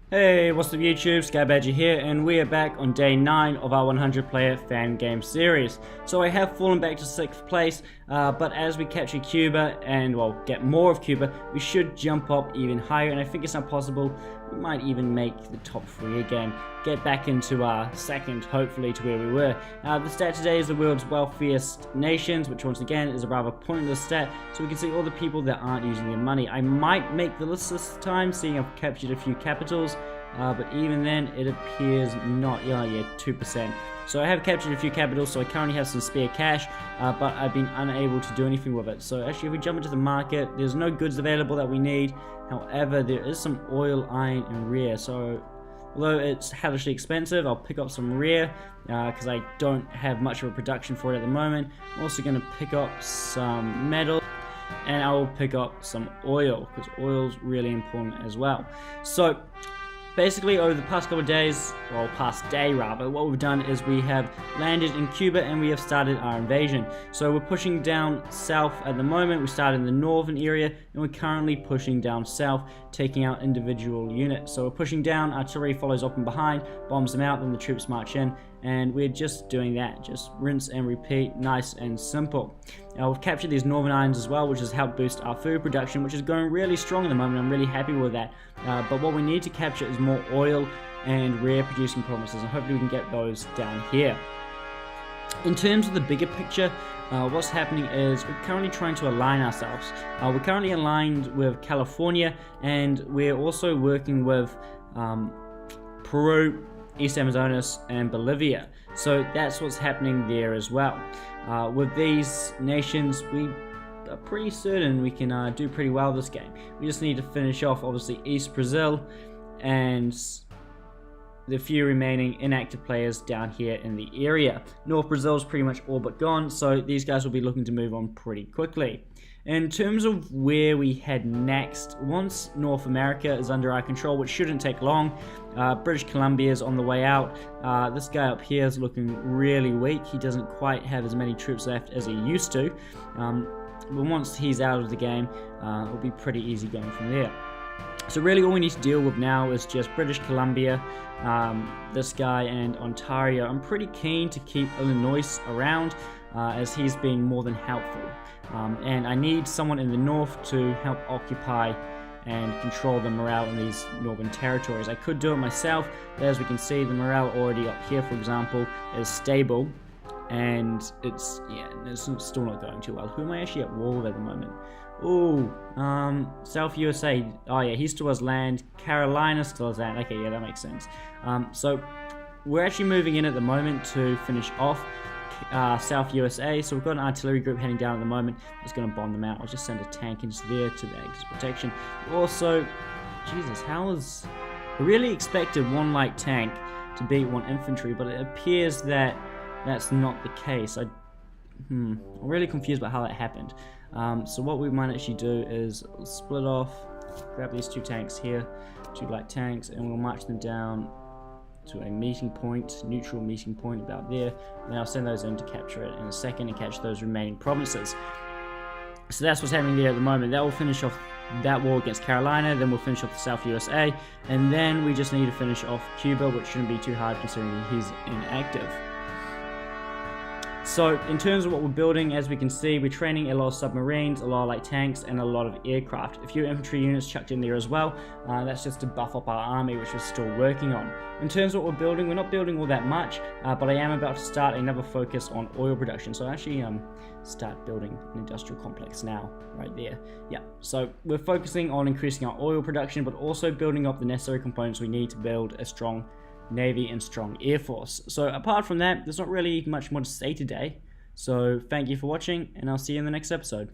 Hey, what's up YouTube, Skybadger here, and we are back on day 9 of our 100 player fan game series. So I have fallen back to 6th place, but as we capture Cuba and, well, get more of Cuba, we should jump up even higher, and I think it's not possible. We might even make the top 3 again, get back into our second, hopefully, to where we were. The stat today is the world's wealthiest nations, which once again is a rather pointless stat, so we can see all the people that aren't using their money. I might make the list this time, seeing I've captured a few capitals. But even then, it appears not. Yeah, 2%. So I have captured a few capitals, so I currently have some spare cash, but I've been unable to do anything with it. So actually, if we jump into the market, there's no goods available that we need. However, there is some oil, iron, and rare. So although it's hellishly expensive, I'll pick up some rare because I don't have much of a production for it at the moment. I'm also going to pick up some metal. And I will pick up some oil, because oil is really important as well. So basically, over the past couple of days, well, past day rather, what we've done is we have landed in Cuba and we have started our invasion. So we're pushing down south at the moment. We started in the northern area and we're currently pushing down south, taking out individual units. So we're pushing down, artillery follows up and behind, bombs them out, then the troops march in. And we're just doing that, just rinse and repeat, nice and simple. Now we've captured these northern islands as well, which has helped boost our food production, which is going really strong at the moment. I'm really happy with that. But what we need to capture is more oil and rare producing provinces, and hopefully we can get those down here. In terms of the bigger picture, what's happening is we're currently trying to align ourselves. We're currently aligned with California, and we're also working with Peru, East Amazonas, and Bolivia. So that's what's happening there as well. With these nations, we are pretty certain we can do pretty well this game. We just need to finish off, obviously, East Brazil and the few remaining inactive players down here in the area. North Brazil is pretty much all but gone, so these guys will be looking to move on pretty quickly. In terms of where we head next, once North America is under our control, which shouldn't take long, British Columbia is on the way out. This guy up here is looking really weak. He doesn't quite have as many troops left as he used to. But once he's out of the game, it'll be pretty easy going from there. So really all we need to deal with now is just British Columbia, this guy, and Ontario. I'm pretty keen to keep Illinois around as he's been more than helpful. And I need someone in the north to help occupy and control the morale in these northern territories. I could do it myself, but as we can see, the morale already up here, for example, is stable. And it's still not going too well. Who am I actually at war with at the moment? Ooh, South USA. Oh yeah, he still has land. Carolina still has land. Okay, yeah, that makes sense. So we're actually moving in at the moment to finish off South USA. So we've got an artillery group heading down at the moment. Just going to bomb them out. I'll just send a tank into there to act as protection. Also, Jesus, I really expected one light tank to beat one infantry, but it appears that that's not the case. I'm really confused about how that happened. So what we might actually do is split off, grab these 2 tanks here, 2 light tanks, and we'll march them down to a meeting point, neutral meeting point about there, and then I'll send those in to capture it in a second and catch those remaining provinces. So that's what's happening there at the moment. That will finish off that war against Carolina, then we'll finish off the South USA, and then we just need to finish off Cuba, which shouldn't be too hard considering he's inactive. So in terms of what we're building, as we can see, we're training a lot of submarines, a lot of light tanks, and a lot of aircraft. A few infantry units chucked in there as well. That's just to buff up our army, which we're still working on. In terms of what we're building, we're not building all that much, but I am about to start another focus on oil production. So I actually start building an industrial complex now, right there. Yeah, so we're focusing on increasing our oil production, but also building up the necessary components we need to build a strong Navy and strong Air Force. So apart from that, there's not really much more to say today. So thank you for watching, and I'll see you in the next episode.